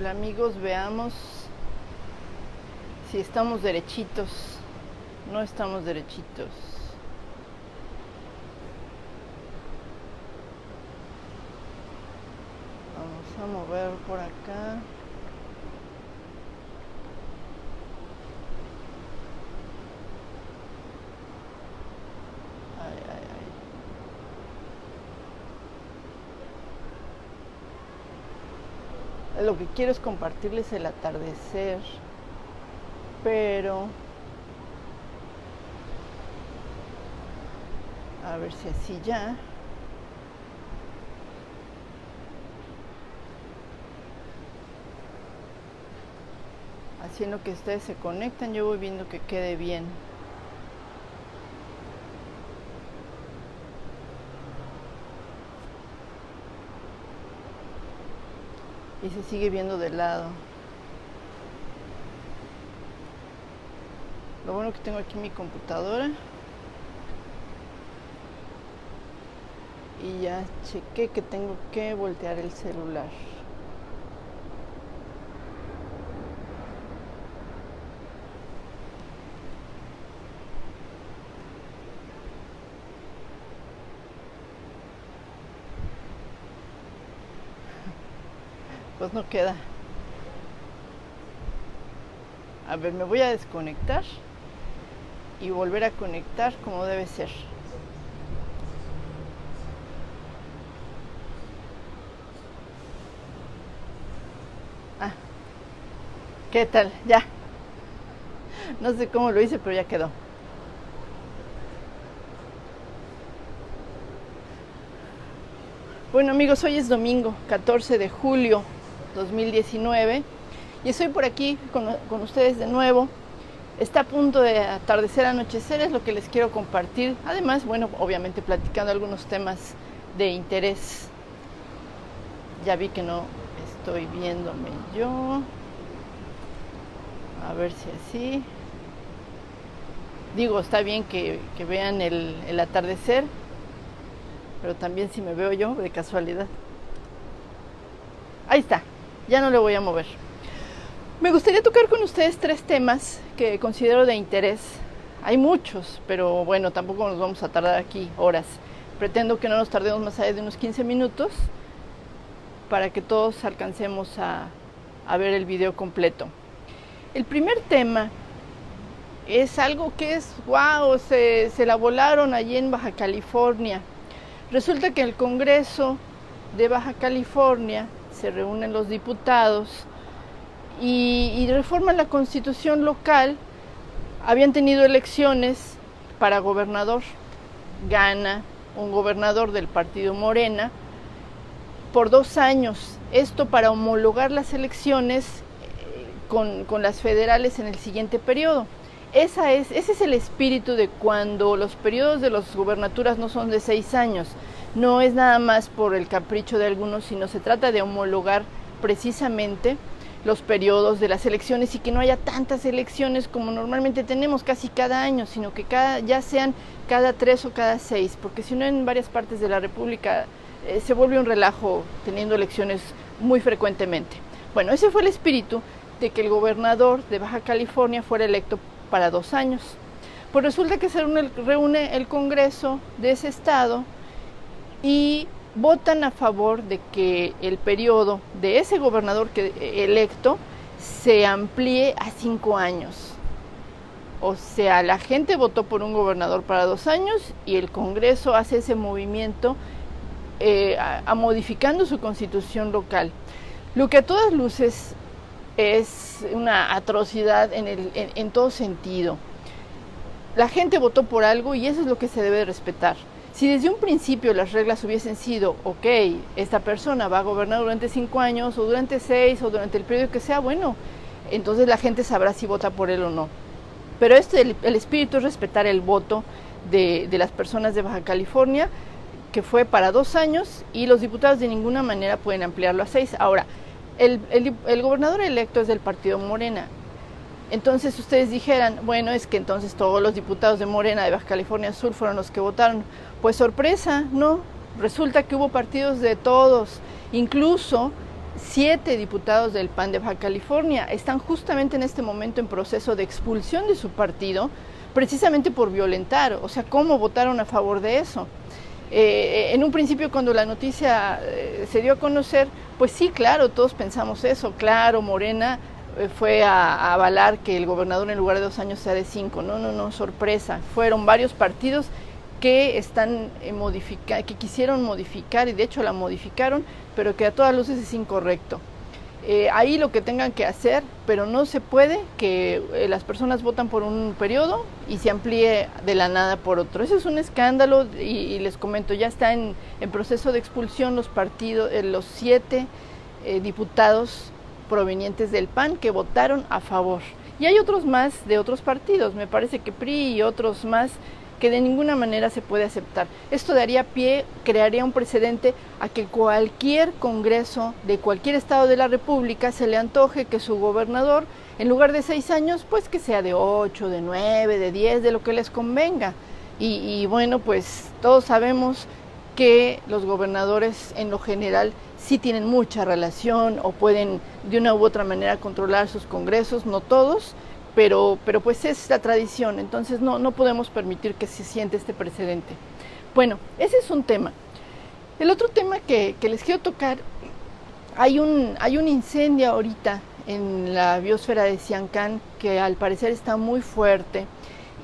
Hola amigos, veamos si estamos derechitos. No estamos derechitos. Vamos a mover por acá. Ay, ay, ay. Lo que quiero es compartirles el atardecer, pero a ver si así ya. Así en lo que ustedes se conectan, yo voy viendo que quede bien. Y se sigue viendo de lado. Lo bueno que tengo aquí mi computadora. Y ya chequé que tengo que voltear el celular. Pues no queda. A ver, me voy a desconectar y volver a conectar como debe ser. Ah, ¿qué tal? Ya. No sé cómo lo hice, pero ya quedó. Bueno amigos, hoy es domingo, 14 de julio 2019 y estoy por aquí con ustedes de nuevo. Está a punto de atardecer, anochecer, es lo que les quiero compartir. Además, bueno, obviamente platicando algunos temas de interés. Ya vi que no estoy viéndome yo. A ver si así. Digo, está bien que vean el atardecer, pero también si me veo yo de casualidad. Ahí está, ya no le voy a mover. Me gustaría tocar con ustedes 3 temas que considero de interés. Hay muchos, pero bueno, tampoco nos vamos a tardar aquí horas. Pretendo que no nos tardemos más allá de unos 15 minutos para que todos alcancemos a ver el video completo. El primer tema es algo que es, wow, se la volaron allí en Baja California. Resulta que en el Congreso de Baja California se reúnen los diputados y reforman la constitución local. Habían tenido elecciones para gobernador. Gana un gobernador del partido Morena por 2 años. Esto para homologar las elecciones con las federales en el siguiente periodo. Ese es el espíritu de cuando los periodos de las gubernaturas no son de 6 años. No es nada más por el capricho de algunos, sino se trata de homologar precisamente los periodos de las elecciones y que no haya tantas elecciones como normalmente tenemos casi cada año, sino que ya sean cada 3 o cada 6, porque si no en varias partes de la República se vuelve un relajo teniendo elecciones muy frecuentemente. Bueno, ese fue el espíritu de que el gobernador de Baja California fuera electo para 2 años. Pues resulta que se reúne el Congreso de ese estado y votan a favor de que el periodo de ese gobernador electo se amplíe a 5 años. O sea, la gente votó por un gobernador para 2 años y el Congreso hace ese movimiento modificando su constitución local. Lo que a todas luces es una atrocidad en todo sentido. La gente votó por algo y eso es lo que se debe respetar. Si desde un principio las reglas hubiesen sido, ok, esta persona va a gobernar durante 5 años o durante 6 o durante el periodo que sea, bueno, entonces la gente sabrá si vota por él o no. Pero el espíritu es respetar el voto de las personas de Baja California, que fue para 2 años y los diputados de ninguna manera pueden ampliarlo a 6. Ahora, el gobernador electo es del partido Morena. Entonces ustedes dijeran, bueno, es que entonces todos los diputados de Morena de Baja California Sur fueron los que votaron. Pues sorpresa, no, resulta que hubo partidos de todos, incluso 7 diputados del PAN de Baja California están justamente en este momento en proceso de expulsión de su partido, precisamente por violentar. O sea, ¿cómo votaron a favor de eso? En un principio, cuando la noticia se dio a conocer, pues sí, claro, todos pensamos eso. Claro, Morena fue a avalar que el gobernador en lugar de 2 años sea de 5. No, sorpresa. Fueron varios partidos que están que quisieron modificar, y de hecho la modificaron, pero que a todas luces es incorrecto. Ahí lo que tengan que hacer, pero no se puede que las personas votan por un periodo y se amplíe de la nada por otro. Eso es un escándalo, y les comento, ya está en proceso de expulsión los partidos, los 7 diputados provenientes del PAN que votaron a favor. Y hay otros más de otros partidos, me parece que PRI y otros más, que de ninguna manera se puede aceptar. Esto daría pie, crearía un precedente a que cualquier congreso de cualquier estado de la República se le antoje que su gobernador, en lugar de 6 años, pues que sea de 8, de 9, de 10, de lo que les convenga. Y bueno, pues todos sabemos que los gobernadores en lo general sí tienen mucha relación o pueden de una u otra manera controlar sus congresos, no todos, pero pues es la tradición, entonces no podemos permitir que se siente este precedente. Bueno, ese es un tema. El otro tema que les quiero tocar, hay un incendio ahorita en la biosfera de Siancán que al parecer está muy fuerte,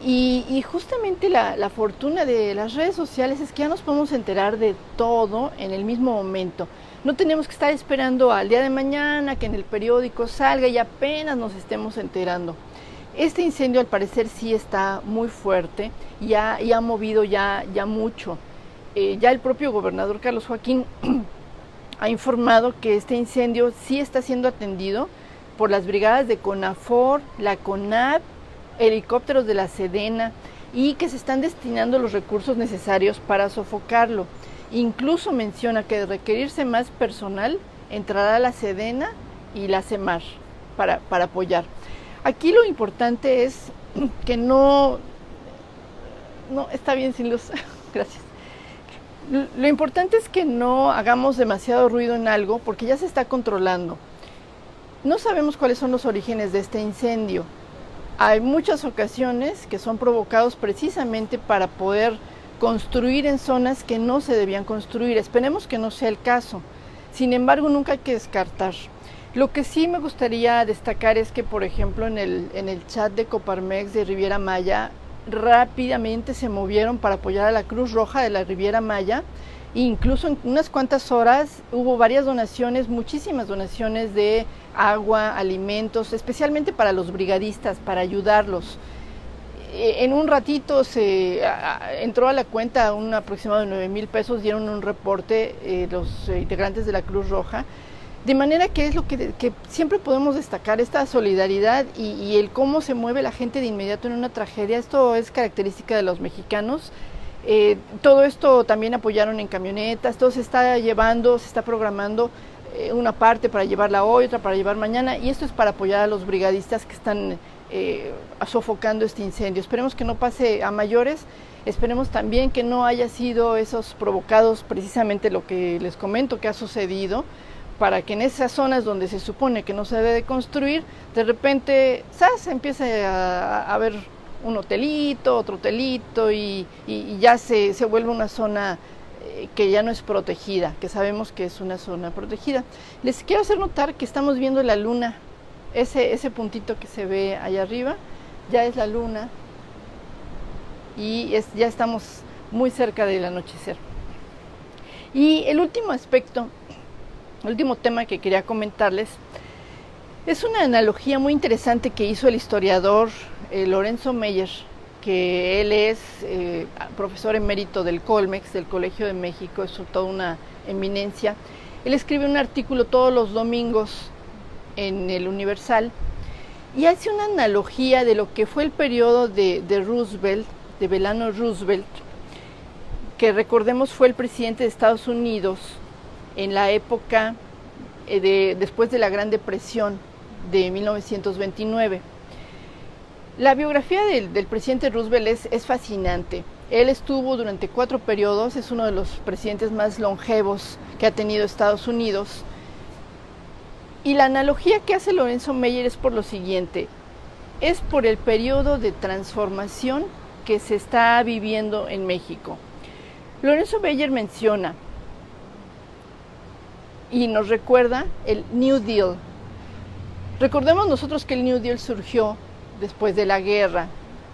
y justamente la fortuna de las redes sociales es que ya nos podemos enterar de todo en el mismo momento. No tenemos que estar esperando al día de mañana que en el periódico salga y apenas nos estemos enterando. Este incendio al parecer sí está muy fuerte y ha movido ya mucho. Ya el propio gobernador Carlos Joaquín ha informado que este incendio sí está siendo atendido por las brigadas de CONAFOR, la CONAD, helicópteros de la Sedena, y que se están destinando los recursos necesarios para sofocarlo. Incluso menciona que de requerirse más personal, entrará la Sedena y la CEMAR para apoyar. Aquí lo importante es que no está bien sin luz, gracias. Lo importante es que no hagamos demasiado ruido en algo porque ya se está controlando. No sabemos cuáles son los orígenes de este incendio. Hay muchas ocasiones que son provocados precisamente para poder construir en zonas que no se debían construir. Esperemos que no sea el caso. Sin embargo, nunca hay que descartar. Lo que sí me gustaría destacar es que, por ejemplo, en el chat de Coparmex de Riviera Maya, rápidamente se movieron para apoyar a la Cruz Roja de la Riviera Maya. E incluso en unas cuantas horas hubo varias donaciones, muchísimas donaciones de agua, alimentos, especialmente para los brigadistas, para ayudarlos. En un ratito se entró a la cuenta un aproximado de 9,000 pesos, dieron un reporte los integrantes de la Cruz Roja. De manera que es lo que siempre podemos destacar, esta solidaridad y el cómo se mueve la gente de inmediato en una tragedia. Esto es característica de los mexicanos. Todo esto también apoyaron en camionetas, todo se está llevando, se está programando una parte para llevarla hoy, otra para llevar mañana, y esto es para apoyar a los brigadistas que están sofocando este incendio. Esperemos que no pase a mayores, esperemos también que no haya sido esos provocados precisamente lo que les comento que ha sucedido, para que en esas zonas donde se supone que no se debe de construir, de repente empiece a ver un hotelito, otro hotelito, y ya se vuelve una zona que ya no es protegida, que sabemos que es una zona protegida. Les quiero hacer notar que estamos viendo la luna, ese puntito que se ve allá arriba, ya es la luna, y ya estamos muy cerca del anochecer. Y el último aspecto, el último tema que quería comentarles es una analogía muy interesante que hizo el historiador Lorenzo Meyer, que él es profesor emérito del Colmex, del Colegio de México, es toda una eminencia. Él escribe un artículo todos los domingos en el Universal y hace una analogía de lo que fue el periodo de Roosevelt, de Delano Roosevelt, que recordemos fue el presidente de Estados Unidos en la época después de la Gran Depresión de 1929. La biografía del presidente Roosevelt es fascinante. Él estuvo durante 4 periodos, es uno de los presidentes más longevos que ha tenido Estados Unidos. Y la analogía que hace Lorenzo Meyer es por lo siguiente, es por el periodo de transformación que se está viviendo en México. Lorenzo Meyer menciona y nos recuerda el New Deal. Recordemos nosotros que el New Deal surgió después de la guerra,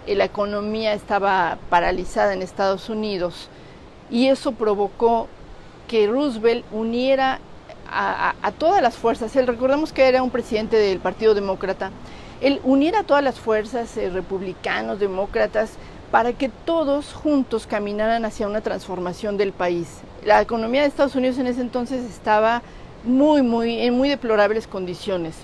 la economía estaba paralizada en Estados Unidos y eso provocó que Roosevelt uniera a todas las fuerzas. Recordemos que era un presidente del Partido Demócrata. Él uniera a todas las fuerzas, republicanos, demócratas, para que todos juntos caminaran hacia una transformación del país. La economía de Estados Unidos en ese entonces estaba en muy deplorables condiciones.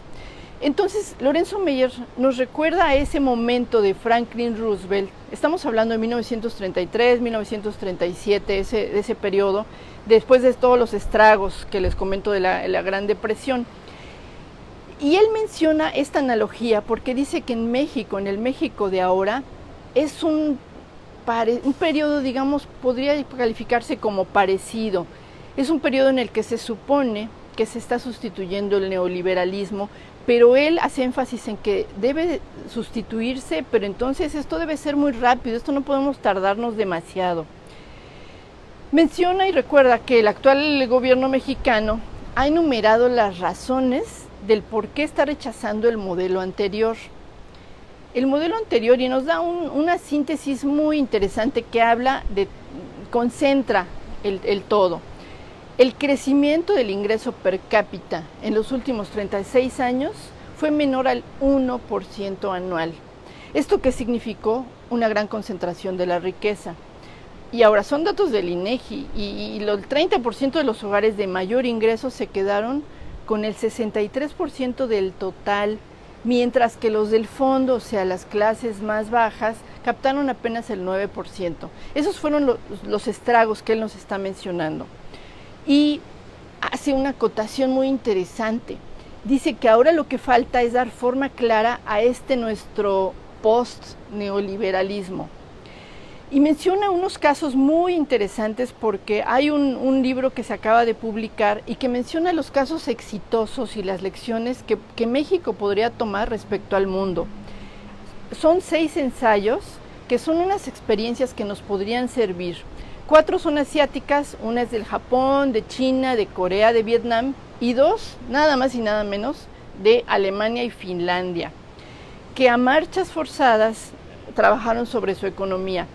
Entonces, Lorenzo Meyer nos recuerda a ese momento de Franklin Roosevelt. Estamos hablando de 1933, 1937, de ese periodo, después de todos los estragos que les comento de la Gran Depresión. Y él menciona esta analogía porque dice que en México, en el México de ahora, es un periodo, digamos, podría calificarse como parecido. Es un periodo en el que se supone que se está sustituyendo el neoliberalismo, pero él hace énfasis en que debe sustituirse, pero entonces esto debe ser muy rápido, esto no podemos tardarnos demasiado. Menciona y recuerda que el actual gobierno mexicano ha enumerado las razones del por qué está rechazando el modelo anterior. El modelo anterior, y nos da una síntesis muy interesante que concentra el todo. El crecimiento del ingreso per cápita en los últimos 36 años fue menor al 1% anual. ¿Esto qué significó? Una gran concentración de la riqueza. Y ahora son datos del INEGI y el 30% de los hogares de mayor ingreso se quedaron con el 63% del total, mientras que los del fondo, o sea, las clases más bajas, captaron apenas el 9%. Esos fueron los estragos que él nos está mencionando. Y hace una acotación muy interesante. Dice que ahora lo que falta es dar forma clara a nuestro post-neoliberalismo. Y menciona unos casos muy interesantes porque hay un libro que se acaba de publicar y que menciona los casos exitosos y las lecciones que México podría tomar respecto al mundo. Son 6 ensayos que son unas experiencias que nos podrían servir. 4 son asiáticas, una es del Japón, de China, de Corea, de Vietnam, y 2, nada más y nada menos, de Alemania y Finlandia, que a marchas forzadas trabajaron sobre su economía.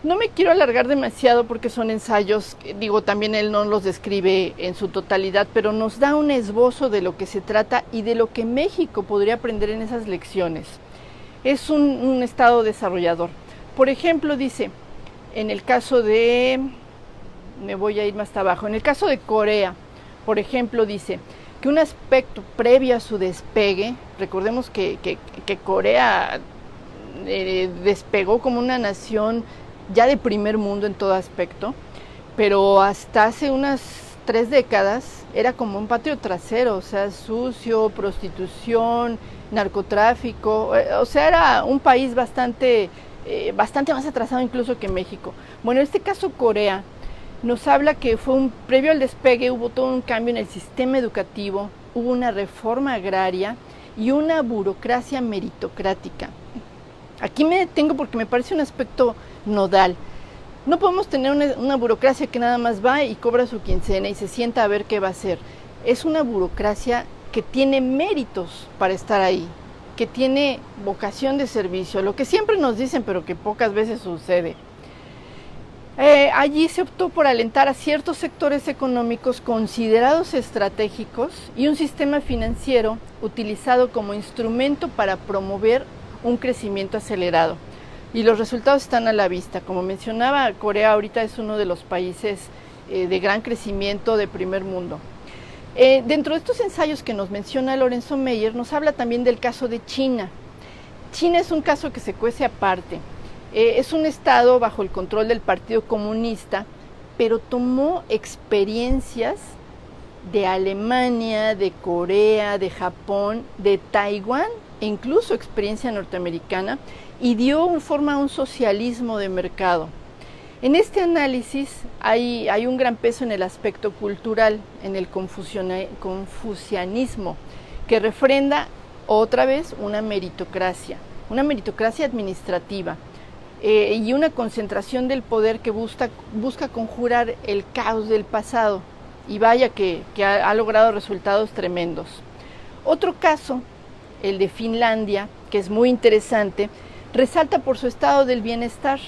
No me quiero alargar demasiado porque son ensayos, también él no los describe en su totalidad, pero nos da un esbozo de lo que se trata y de lo que México podría aprender en esas lecciones. Es un estado desarrollador. Por ejemplo, dice, en el caso de, me voy a ir más abajo, en el caso de Corea, por ejemplo, dice que un aspecto previo a su despegue, recordemos que Corea despegó como una nación ya de primer mundo en todo aspecto, pero hasta hace unas 3 décadas era como un patio trasero, o sea, sucio, prostitución, narcotráfico, o sea, era un país bastante más atrasado incluso que México. Bueno, en este caso Corea nos habla que previo al despegue hubo todo un cambio en el sistema educativo, hubo una reforma agraria y una burocracia meritocrática. Aquí me detengo porque me parece un aspecto nodal. No podemos tener una burocracia que nada más va y cobra su quincena y se sienta a ver qué va a hacer. Es una burocracia que tiene méritos para estar ahí, que tiene vocación de servicio, lo que siempre nos dicen pero que pocas veces sucede. Allí se optó por alentar a ciertos sectores económicos considerados estratégicos y un sistema financiero utilizado como instrumento para promover un crecimiento acelerado. Y los resultados están a la vista. Como mencionaba, Corea ahorita es uno de los países de gran crecimiento de primer mundo. Dentro de estos ensayos que nos menciona Lorenzo Meyer, nos habla también del caso de China. China es un caso que se cuece aparte. Es un estado bajo el control del Partido Comunista, pero tomó experiencias de Alemania, de Corea, de Japón, de Taiwán e incluso experiencia norteamericana y dio forma a un socialismo de mercado. En este análisis hay un gran peso en el aspecto cultural, en el confucianismo, que refrenda otra vez una meritocracia administrativa y una concentración del poder que busca conjurar el caos del pasado, y vaya que ha logrado resultados tremendos. Otro caso, el de Finlandia, que es muy interesante, resalta por su estado del bienestar.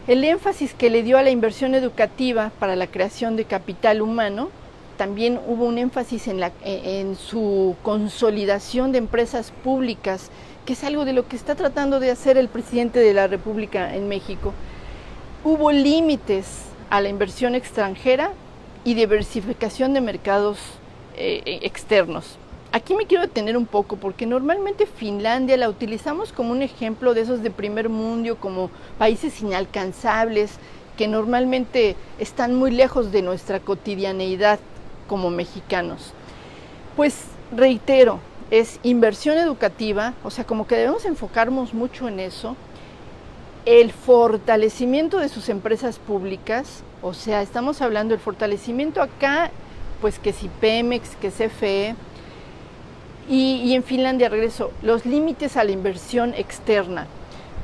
El énfasis que le dio a la inversión educativa para la creación de capital humano, también hubo un énfasis en su consolidación de empresas públicas, que es algo de lo que está tratando de hacer el presidente de la República en México. Hubo límites a la inversión extranjera y diversificación de mercados externos. Aquí me quiero detener un poco porque normalmente Finlandia la utilizamos como un ejemplo de esos de primer mundo, como países inalcanzables que normalmente están muy lejos de nuestra cotidianeidad como mexicanos. Pues reitero, es inversión educativa, o sea, como que debemos enfocarnos mucho en eso, el fortalecimiento de sus empresas públicas, o sea, estamos hablando del fortalecimiento acá, pues que si Pemex, que CFE, y en Finlandia, regreso, los límites a la inversión externa.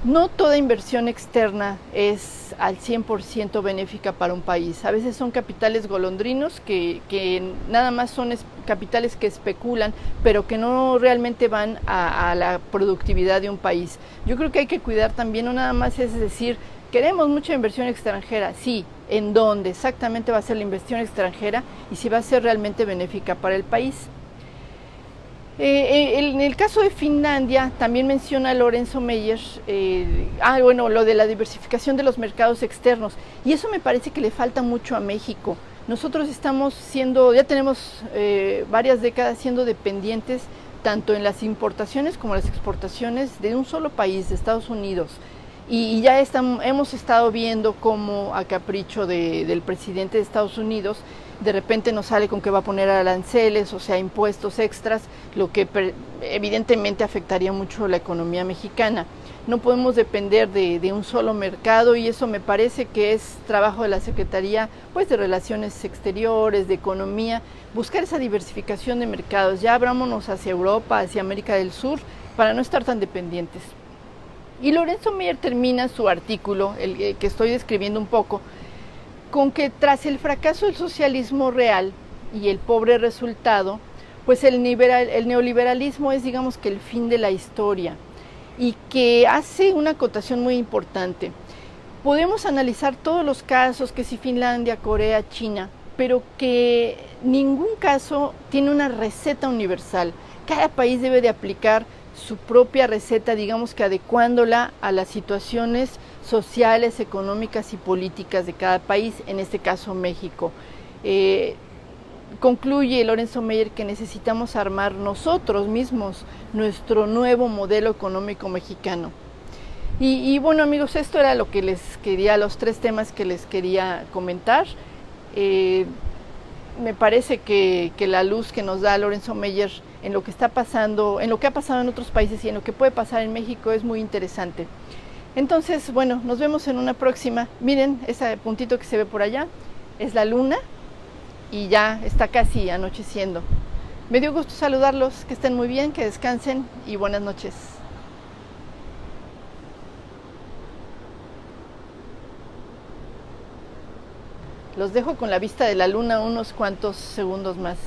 No toda inversión externa es al 100% benéfica para un país. A veces son capitales golondrinos que nada más son capitales que especulan, pero que no realmente van a la productividad de un país. Yo creo que hay que cuidar también, no nada más es decir, queremos mucha inversión extranjera, sí, ¿en dónde exactamente va a ser la inversión extranjera y si va a ser realmente benéfica para el país? En el caso de Finlandia, también menciona Lorenzo Meyer, lo de la diversificación de los mercados externos, y eso me parece que le falta mucho a México. Nosotros ya tenemos varias décadas siendo dependientes tanto en las importaciones como en las exportaciones de un solo país, de Estados Unidos. Y ya hemos estado viendo cómo a capricho del presidente de Estados Unidos, de repente nos sale con que va a poner aranceles, o sea, impuestos extras, lo que evidentemente afectaría mucho la economía mexicana. No podemos depender de un solo mercado, y eso me parece que es trabajo de la Secretaría pues, de Relaciones Exteriores, de Economía, buscar esa diversificación de mercados. Ya abrámonos hacia Europa, hacia América del Sur, para no estar tan dependientes. Y Lorenzo Meyer termina su artículo, el que estoy describiendo un poco, con que tras el fracaso del socialismo real y el pobre resultado, pues el neoliberalismo es, digamos, que el fin de la historia, y que hace una acotación muy importante. Podemos analizar todos los casos, que si Finlandia, Corea, China, pero que ningún caso tiene una receta universal. Cada país debe de aplicar su propia receta, digamos que adecuándola a las situaciones sociales, económicas y políticas de cada país, en este caso México. Concluye Lorenzo Meyer que necesitamos armar nosotros mismos nuestro nuevo modelo económico mexicano. Y bueno, amigos, esto era lo que los 3 temas que les quería comentar. Me parece que la luz que nos da Lorenzo Meyer en lo que está pasando, en lo que ha pasado en otros países y en lo que puede pasar en México es muy interesante. Entonces, bueno, nos vemos en una próxima. Miren, ese puntito que se ve por allá es la luna y ya está casi anocheciendo. Me dio gusto saludarlos, que estén muy bien, que descansen y buenas noches. Los dejo con la vista de la luna unos cuantos segundos más.